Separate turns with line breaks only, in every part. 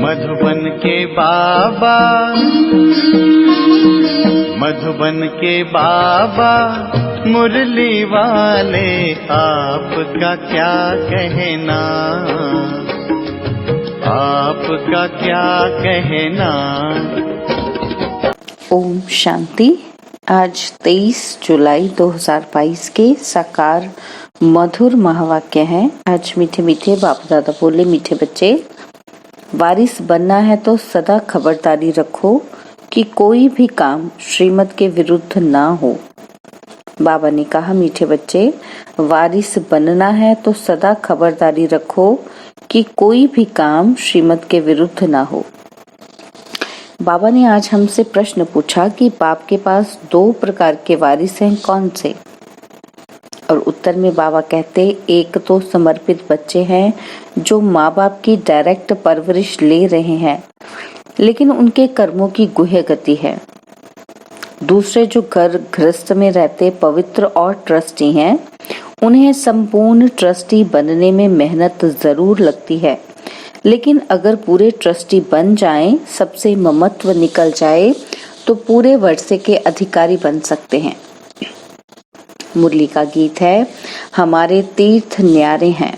मधुबन के बाबा, मधुबन के बाबा मुरली वाले, आपका क्या कहना, आपका क्या कहना।
ओम शांति। आज 23 जुलाई 2022 के साकार मधुर महावाक्य हैं। आज मीठे मीठे बाप दादा बोले, मीठे बच्चे, वारिस बनना है तो सदा खबरदारी रखो कि कोई भी काम श्रीमत के विरुद्ध ना हो। बाबा ने कहा, मीठे बच्चे, वारिस बनना है तो सदा खबरदारी रखो कि कोई भी काम श्रीमत के विरुद्ध ना हो। बाबा ने आज हमसे प्रश्न पूछा कि बाप के पास 2 प्रकार के वारिस हैं, कौन से? और उत्तर में बाबा कहते, एक तो समर्पित बच्चे हैं जो माँ बाप की डायरेक्ट परवरिश ले रहे हैं, लेकिन उनके कर्मों की गुह्य गति है। दूसरे जो घर गृहस्थ में रहते पवित्र और ट्रस्टी हैं, उन्हें संपूर्ण ट्रस्टी बनने में मेहनत जरूर लगती है, लेकिन अगर पूरे ट्रस्टी बन जाएं, सबसे ममत्व निकल जाए, तो पूरे वर्षे के अधिकारी बन सकते हैं। मुरली का गीत है, हमारे तीर्थ न्यारे हैं।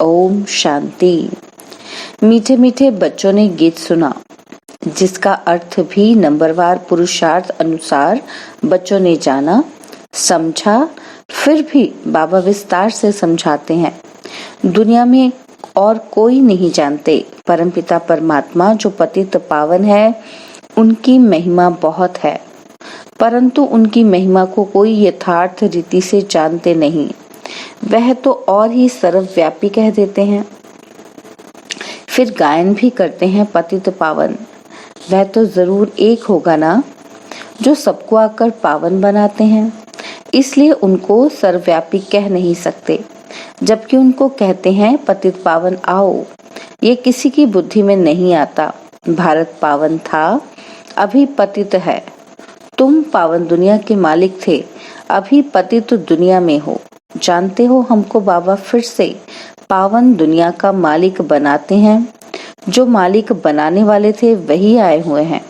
ओम शांति। मीठे मीठे बच्चों ने गीत सुना, जिसका अर्थ भी नंबरवार पुरुषार्थ अनुसार बच्चों ने जाना, समझा। फिर भी बाबा विस्तार से समझाते हैं। दुनिया में और कोई नहीं जानते, परमपिता परमात्मा जो पतित पावन है, उनकी महिमा बहुत है, परंतु उनकी महिमा को कोई यथार्थ रीति से जानते नहीं। वह तो और ही सर्वव्यापी कह देते हैं, फिर गायन भी करते हैं, पतित पावन। वह तो जरूर एक होगा ना, जो सबको आकर पावन बनाते हैं, इसलिए उनको सर्वव्यापी कह नहीं सकते, जबकि उनको कहते हैं पतित पावन आओ। ये किसी की बुद्धि में नहीं आता। भारत पावन था, अभी पतित है। तुम पावन दुनिया के मालिक थे, अभी पतित दुनिया में हो। जानते हो, हमको बाबा फिर से पावन दुनिया का मालिक बनाते हैं। जो मालिक बनाने वाले थे वही आए हुए हैं।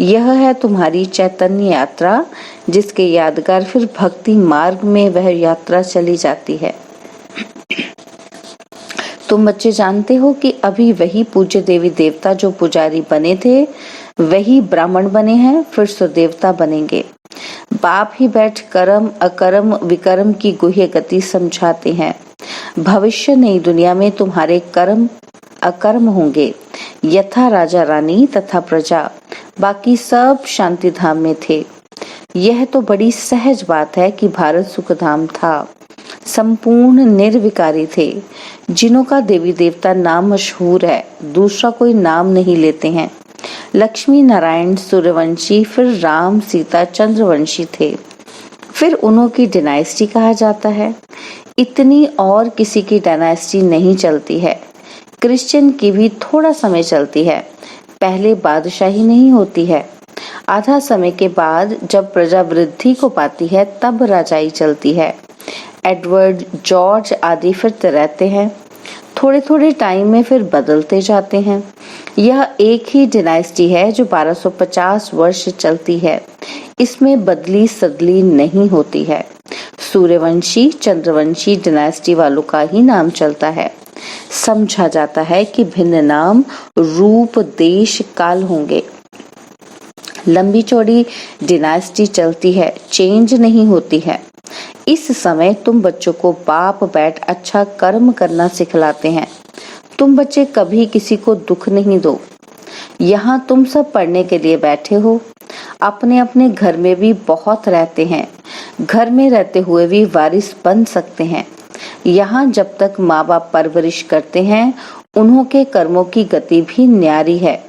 यह है तुम्हारी चैतन्य यात्रा, जिसके यादगार फिर भक्ति मार्ग में वह यात्रा चली जाती है। तुम बच्चे जानते हो कि अभी वही पूज्य देवी देवता जो पुजारी बने थे, वही ब्राह्मण बने हैं, फिर सुदेवता बनेंगे। बाप ही बैठ कर्म अकर्म विकर्म की गुह्य गति समझाते हैं। भविष्य नई दुनिया में तुम्हारे कर्म अकर्म होंगे, यथा राजा रानी तथा प्रजा, बाकी सब शांति धाम में थे। यह तो बड़ी सहज बात है कि भारत सुखधाम था, संपूर्ण निर्विकारी थे, जिनों का देवी देवता नाम मशहूर है, दूसरा कोई नाम नहीं लेते हैं। लक्ष्मी नारायण सूर्यवंशी, फिर राम सीता चंद्रवंशी थे, फिर उन्हों की डायनेस्टी कहा जाता है। इतनी और किसी की डायनेस्टी नहीं चलती है। क्रिश्चियन की भी थोड़ा समय चलती है, पहले बादशाही नहीं होती है। आधा समय के बाद जब प्रजा वृद्धि को पाती है, तब राजाई चलती है। एडवर्ड, जॉर्ज आदि फिरते रहते हैं, थोड़े थोड़े टाइम में फिर बदलते जाते हैं। यह एक ही डायनेस्टी है जो 1250 वर्ष चलती है, इसमें बदली सदली नहीं होती है। सूर्यवंशी चंद्रवंशी डायनेस्टी वालों का ही नाम चलता है। समझा जाता है कि भिन्न नाम, रूप, देश, काल होंगे। लंबी चौड़ी डायनेस्टी चलती है, चेंज नहीं होती है। इस समय तुम बच्चों को बाप बैठ अच्छा कर्म करना सिखलाते हैं। तुम बच्चे कभी किसी को दुख नहीं दो। यहाँ तुम सब पढ़ने के लिए बैठे हो, अपने अपने घर में भी बहुत रहते हैं, घर में रहते हुए भी वारिस बन सकते हैं। यहाँ जब तक माँ बाप परवरिश करते हैं, उन्हों के कर्मों की गति भी न्यारी है।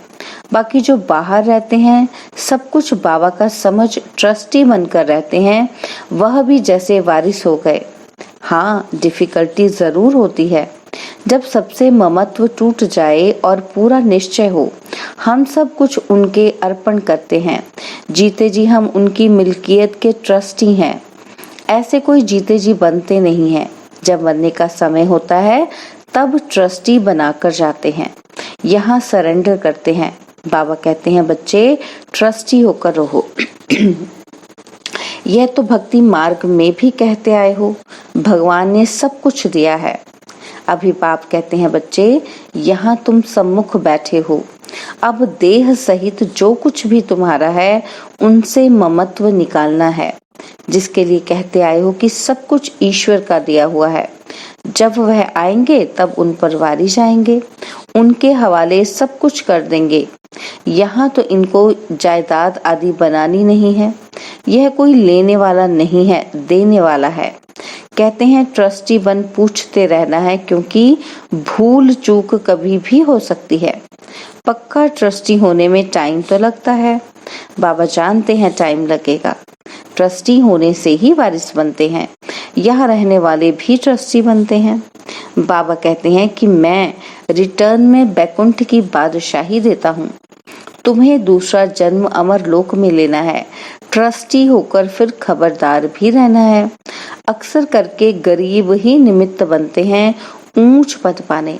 बाकी जो बाहर रहते हैं, सब कुछ बाबा का समझ ट्रस्टी बनकर रहते हैं, वह भी जैसे वारिस हो गए। हाँ, डिफिकल्टी जरूर होती है। जब सबसे ममत्व टूट जाए और पूरा निश्चय हो, हम सब कुछ उनके अर्पण करते हैं। जीते जी हम उनकी मिल्कियत के ट्रस्टी हैं। ऐसे कोई जीते जी बनते नहीं हैं। जब बनने का समय होता है, तब ट्रस्टी बनाकर जाते हैं। यहाँ सरेंडर करते हैं। बाबा कहते हैं बच्चे ट्रस्टी होकर रहो। यह तो भक्ति मार्ग में भी कहते आए हो, भगवान ने सब कुछ दिया है। अभी बाप कहते हैं बच्चे यहाँ तुम सम्मुख बैठे हो, अब देह सहित जो कुछ भी तुम्हारा है उनसे ममत्व निकालना है, जिसके लिए कहते आए हो कि सब कुछ ईश्वर का दिया हुआ है। जब वह आएंगे तब उन पर वारी जाएंगे, उनके हवाले सब कुछ कर देंगे। यहाँ तो इनको जायदाद आदि बनानी नहीं है। यह कोई लेने वाला नहीं है, देने वाला है। कहते हैं ट्रस्टी बन पूछते रहना है, क्योंकि भूल चूक कभी भी हो सकती है। पक्का ट्रस्टी होने में टाइम तो लगता है। बाबा जानते हैं टाइम लगेगा। ट्रस्टी होने से ही वारिस बनते हैं। यहाँ रहने वाले भी ट्रस्टी बनते हैं। बाबा कहते हैं कि मैं रिटर्न में बैकुंठ की बादशाही देता हूँ। तुम्हें दूसरा जन्म अमर लोक में लेना है। ट्रस्टी होकर फिर खबरदार भी रहना है। अक्सर करके गरीब ही निमित्त बनते हैं ऊंच पद पाने,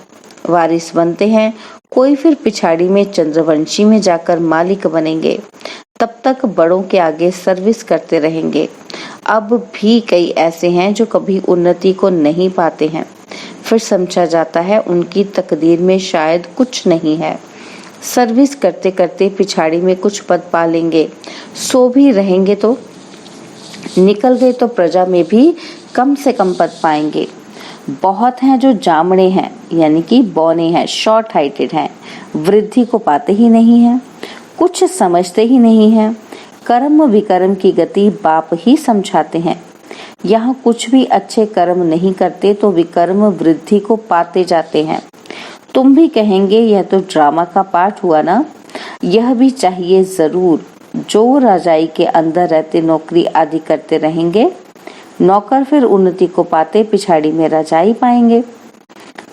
वारिस बनते हैं। कोई फिर पिछाड़ी में चंद्रवंशी में जाकर मालिक बनेंगे। तब तक बड़ों के आगे सर्विस करते रहेंगे। अब भी कई ऐसे हैं जो कभी उन्नति को नहीं पाते हैं। फिर समझा जाता है उनकी तकदीर में शायद कुछ नहीं है। सर्विस करते करते पिछाड़ी में कुछ पद पा लेंगे, सो भी रहेंगे तो निकल गए तो प्रजा में भी कम से कम पद पाएंगे। बहुत हैं जो जामड़े हैं, यानी कि बौने हैं, शॉर्ट हाइटेड हैं, वृद्धि को पाते ही नहीं हैं, कुछ समझते ही नहीं हैं। कर्म विकर्म की गति बाप ही समझाते हैं। यहाँ कुछ भी अच्छे कर्म नहीं करते तो विकर्म वृद्धि को पाते जाते हैं। तुम भी कहेंगे यह तो ड्रामा का पार्ट हुआ ना। यह भी चाहिए जरूर। जो राजाई के अंदर रहते नौकरी आदि करते रहेंगे, नौकर फिर उन्नति को पाते पिछाड़ी में राजाई पाएंगे।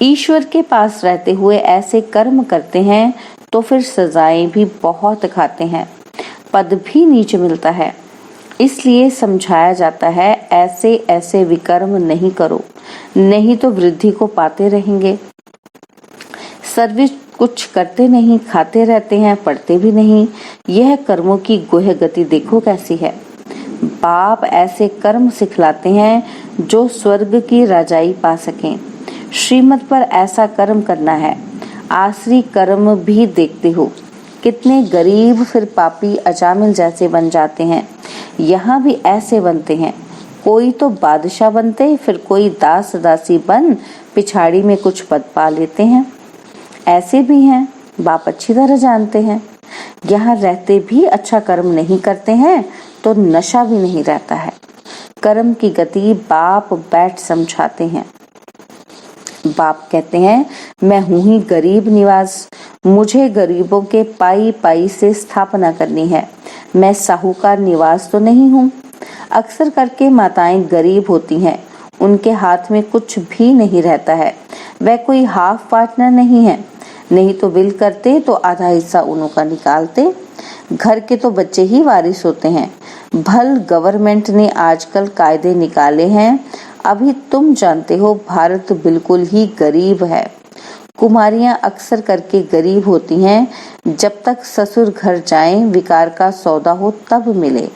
ईश्वर के पास रहते हुए ऐसे कर्म करते हैं तो फिर सजाएं भी बहुत खाते हैं, पद भी नीचे मिलता है। इसलिए समझाया जाता है ऐसे ऐसे विकर्म नहीं करो, नहीं तो वृद्धि को पाते रहेंगे। सर्विस कुछ करते नहीं, खाते रहते हैं, पढ़ते भी नहीं। यह कर्मों की गोह गति देखो कैसी है। बाप ऐसे कर्म सिखलाते हैं जो स्वर्ग की राजाई पा सकें। श्रीमत पर ऐसा कर्म करना है। आसरी कर्म भी देखते हो, कितने गरीब फिर पापी अजामिल जैसे बन जाते हैं। यहाँ भी ऐसे बनते हैं। कोई तो बादशाह बनते, फिर कोई दास दासी बन पिछाड़ी में कुछ पद पा लेते हैं। ऐसे भी हैं, बाप अच्छी तरह जानते हैं। यहाँ रहते भी अच्छा कर्म नहीं करते हैं तो नशा भी नहीं रहता है। कर्म की गति बाप बैठ समझाते हैं। बाप कहते हैं मैं हूँ ही गरीब निवास, मुझे गरीबों के पाई पाई से स्थापना करनी है। मैं साहूकार निवास तो नहीं हूँ। अक्सर करके माताएं गरीब होती हैं, उनके हाथ में कुछ भी नहीं रहता है। वह कोई हाफ पार्टनर नहीं है, नहीं तो विल करते तो आधा हिस्सा उन्हों का निकालते। घर के तो बच्चे ही वारिस होते हैं। भल गवर्नमेंट ने आजकल कायदे निकाले हैं। अभी तुम जानते हो भारत बिल्कुल ही गरीब है। कुमारियां अक्सर करके गरीब होती हैं, जब तक ससुर घर जाएं विकार का सौदा हो तब मिले।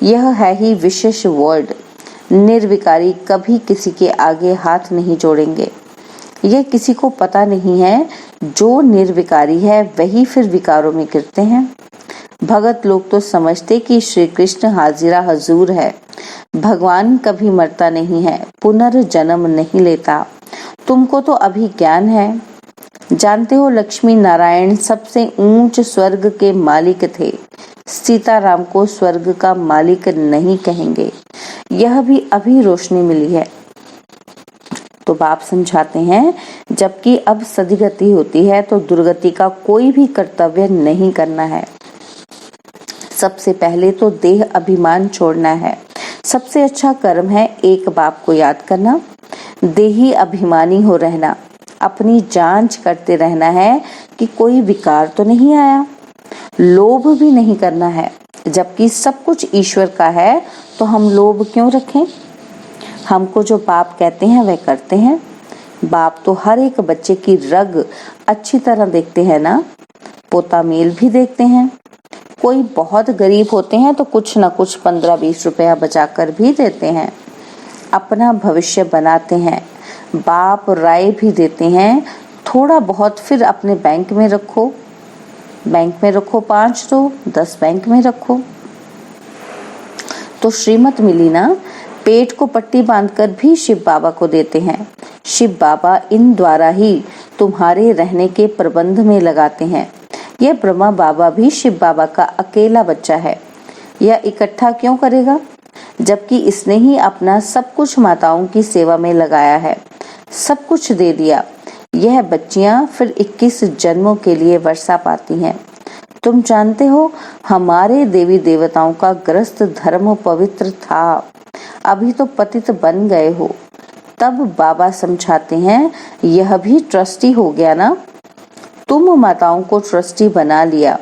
यह है ही विशेष वर्ड। निर्विकारी कभी किसी के आगे हाथ नहीं जोड़ेंगे। यह किसी को पता नहीं है। जो निर्विकारी है वही फिर विकारों में गिरते हैं। भगत लोग तो समझते कि श्री कृष्ण हाजिरा हजूर है। भगवान कभी मरता नहीं है, पुनर्जन्म नहीं लेता। तुमको तो अभी ज्ञान है। जानते हो लक्ष्मी नारायण सबसे ऊंच स्वर्ग के मालिक थे। सीताराम को स्वर्ग का मालिक नहीं कहेंगे। यह भी अभी रोशनी मिली है। तो बाप समझाते हैं जबकि अब सदगति होती है तो दुर्गति का कोई भी कर्तव्य नहीं करना है। सबसे पहले तो देह अभिमान छोड़ना है। सबसे अच्छा कर्म है एक बाप को याद करना, देही अभिमानी हो रहना, अपनी जांच करते रहना है कि कोई विकार तो नहीं आया। लोभ भी नहीं करना है। जबकि सब कुछ ईश्वर का है तो हम लोभ क्यों रखें। हमको जो बाप कहते हैं वह करते हैं। बाप तो हर एक बच्चे की रग अच्छी तरह देखते हैं ना, पोता मेल भी देखते हैं। कोई बहुत गरीब होते हैं तो कुछ न कुछ 15-20 रुपया बचाकर भी देते हैं, अपना भविष्य बनाते हैं। बाप राय भी देते हैं, थोड़ा बहुत फिर अपने बैंक में रखो, 5 तो 10 बैंक में रखो। तो श्रीमत मिली ना, पेट को पट्टी बांधकर भी शिव बाबा को देते हैं। शिव बाबा इन द्वारा ही तुम्हारे रहने के प्रबंध में लगाते हैं। यह ब्रह्मा बाबा भी शिव बाबा का अकेला बच्चा है। यह इकट्ठा क्यों करेगा, जबकि इसने ही अपना सब कुछ माताओं की सेवा में लगाया है, सब कुछ दे दिया। यह बच्चियां फिर 21 जन्मों के लिए वर्षा पाती हैं। तुम जानते हो, हमारे देवी देवताओं का ग्रस्त धर्म पवित्र था, अभी तो पतित बन गए हो। तब बाबा समझाते हैं, यह भी ट्रस्टी हो गया ना, तुम माताओं को ट्रस्टी बना लिया,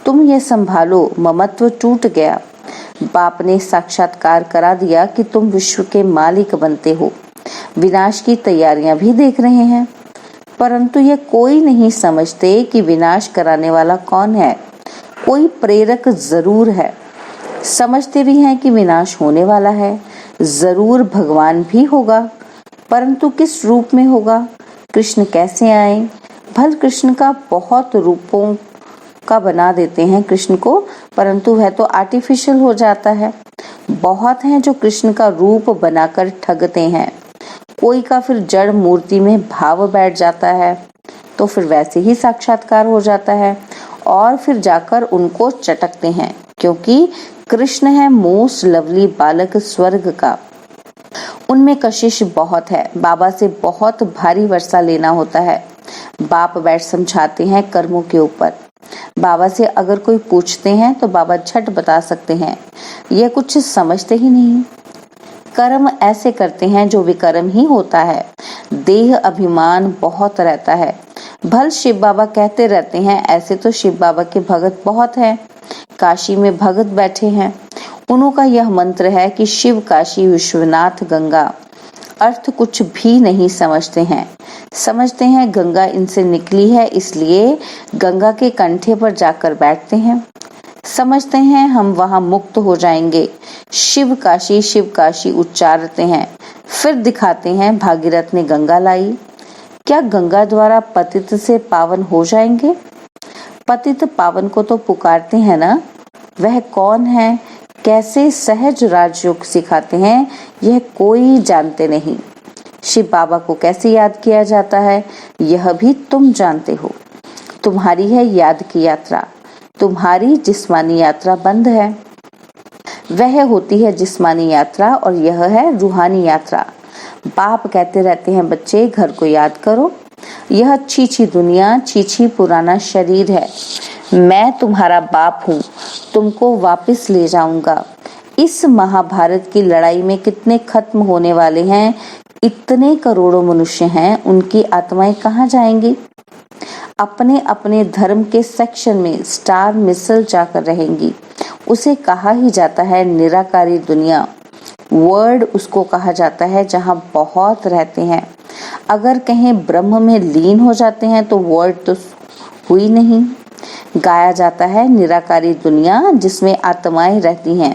तुम ये संभालो, ममत्व टूट गया। बाप ने साक्षात्कार करा दिया कि तुम विश्व के मालिक बनते हो। विनाश की तैयारियां भी देख रहे हैं, परंतु ये कोई नहीं समझते कि विनाश कराने वाला कौन है। कोई प्रेरक जरूर है। समझते भी हैं कि विनाश होने वाला है, जरूर भगवान भी होगा, परंतु किस रूप में होगा, कृष्ण कैसे आए। भल कृष्ण का बहुत रूपों का बना देते हैं कृष्ण को, परंतु वह तो आर्टिफिशियल हो जाता है। बहुत हैं जो कृष्ण का रूप बनाकर ठगते हैं। कोई का फिर जड़ मूर्ति में भाव बैठ जाता है, तो फिर वैसे ही साक्षात्कार हो जाता है और फिर जाकर उनको चटकते हैं, क्योंकि कृष्ण है मोस्ट लवली बालक स्वर्ग का। उनमें कशिश बहुत है, बाबा से बहुत भारी वर्षा लेना होता है। बाप बैठ समझाते हैं कर्मों के ऊपर। बाबा से अगर कोई पूछते हैं तो बाबा झट बता सकते हैं, यह कुछ समझते ही नहीं। कर्म ऐसे करते हैं जो विकर्म ही होता है। देह अभिमान बहुत रहता है। भल शिव बाबा कहते रहते हैं, ऐसे तो शिव बाबा के भगत बहुत हैं, काशी में भगत बैठे हैं। उन्हों का यह मंत्र है कि शिव काशी विश्वनाथ गंगा। अर्थ कुछ भी नहीं समझते हैं। समझते हैं गंगा इनसे निकली है, इसलिए गंगा के कंठे पर जाकर बैठते हैं। समझते हैं हम वहां मुक्त हो जाएंगे, शिव काशी उच्चारते हैं, फिर दिखाते हैं भागीरथ ने गंगा लाई। क्या गंगा द्वारा पतित से पावन हो जाएंगे? पतित पावन को तो पुकारते हैं ना, वह कौन है, कैसे सहज राजयोग सिखाते हैं, यह कोई जानते नहीं। शिव बाबा को कैसे याद किया जाता है, यह भी तुम जानते हो। तुम्हारी है याद की यात्रा, तुम्हारी जिस्मानी यात्रा बंद है। वह होती है जिस्मानी यात्रा और यह है रूहानी यात्रा। बाप कहते रहते हैं, बच्चे घर को याद करो, यह छी दुनिया, छी पुराना शरीर है। मैं तुम्हारा बाप हूँ, तुमको वापस ले जाऊंगा। इस महाभारत की लड़ाई में कितने खत्म होने वाले हैं, इतने करोड़ों मनुष्य हैं, उनकी आत्माएं कहाँ जाएंगी? अपने अपने धर्म के सेक्शन में स्टार मिसल जाकर रहेंगी। उसे कहा ही जाता है निराकारी दुनिया। वर्ल्ड उसको कहा जाता है जहाँ बहुत रहते हैं। अगर कहीं ब्रह्म में लीन हो जाते हैं तो वर्ल्ड तो हुई नहीं। गाया जाता है निराकारी दुनिया, जिसमें आत्माएं रहती हैं,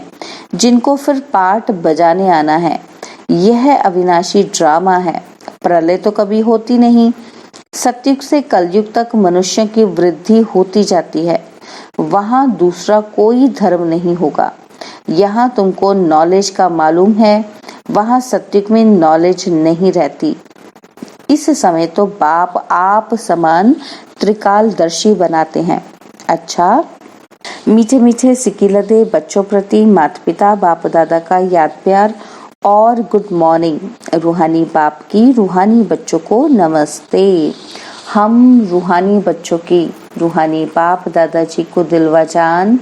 जिनको फिर पाठ बजाने आना है। यह अविनाशी ड्रामा है। प्रलय तो कभी होती नहीं। सतयुग से कलयुग तक मनुष्य की वृद्धि होती जाती है। वहां दूसरा कोई धर्म नहीं होगा। यहाँ तुमको नॉलेज का मालूम है, वहां सतयुग में नॉलेज नहीं रहती। इस समय तो बाप आप समान त्रिकालदर्शी बनाते हैं। अच्छा, मीठे मीठे सिकिलदे बच्चों प्रति माता पिता बाप दादा का याद प्यार और गुड मॉर्निंग। रूहानी बाप की रूहानी बच्चों को नमस्ते। हम रूहानी बच्चों की रूहानी बाप दादाजी को दिलवा जान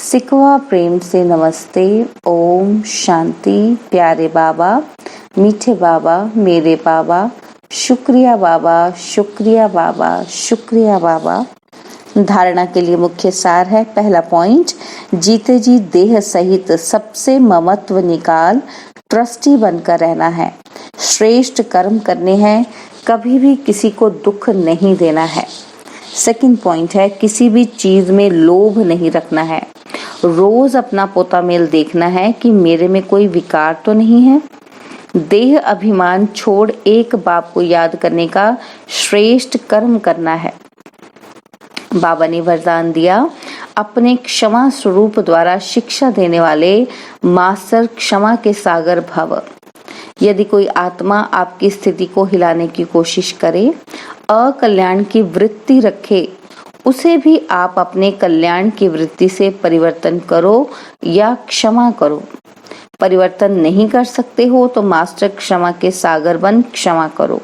सिकवा प्रेम से नमस्ते। ओम शांति। प्यारे बाबा, मीठे बाबा, मेरे बाबा, शुक्रिया बाबा, शुक्रिया बाबा, शुक्रिया बाबा। धारणा के लिए मुख्य सार है, पहला पॉइंट, जीते जी देह सहित सबसे ममत्व निकाल ट्रस्टी बनकर रहना है। श्रेष्ठ कर्म करने हैं, कभी भी किसी को दुख नहीं देना है। सेकंड पॉइंट है, किसी भी चीज में लोभ नहीं रखना है। रोज अपना पोता मेल देखना है कि मेरे में कोई विकार तो नहीं है। देह अभिमान छोड़ एक बाप को याद करने का श्रेष्ठ कर्म करना है। बाबा ने वरदान दिया, अपने क्षमा स्वरूप द्वारा शिक्षा देने वाले मास्टर क्षमा के सागर भव। यदि कोई आत्मा आपकी स्थिति को हिलाने की कोशिश करे, अकल्याण की वृत्ति रखे, उसे भी आप अपने कल्याण की वृत्ति से परिवर्तन करो या क्षमा करो। परिवर्तन नहीं कर सकते हो तो मास्टर क्षमा के सागर बन क्षमा करो।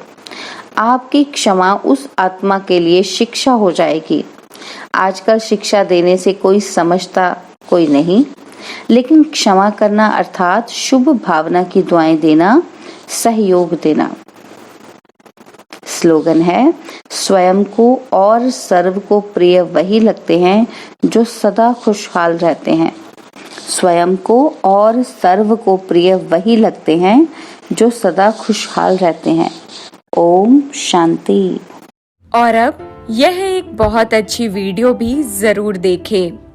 आपकी क्षमा उस आत्मा के लिए शिक्षा हो जाएगी। आजकल शिक्षा देने से कोई समझता कोई नहीं, लेकिन क्षमा करना अर्थात शुभ भावना की दुआएं देना, सहयोग देना। स्लोगन है, स्वयं को और सर्व को प्रिय वही लगते हैं जो सदा खुशहाल रहते हैं। स्वयं को और सर्व को प्रिय वही लगते हैं जो सदा खुशहाल रहते हैं। ओम शांति।
और अब यह एक बहुत अच्छी वीडियो भी जरूर देखें।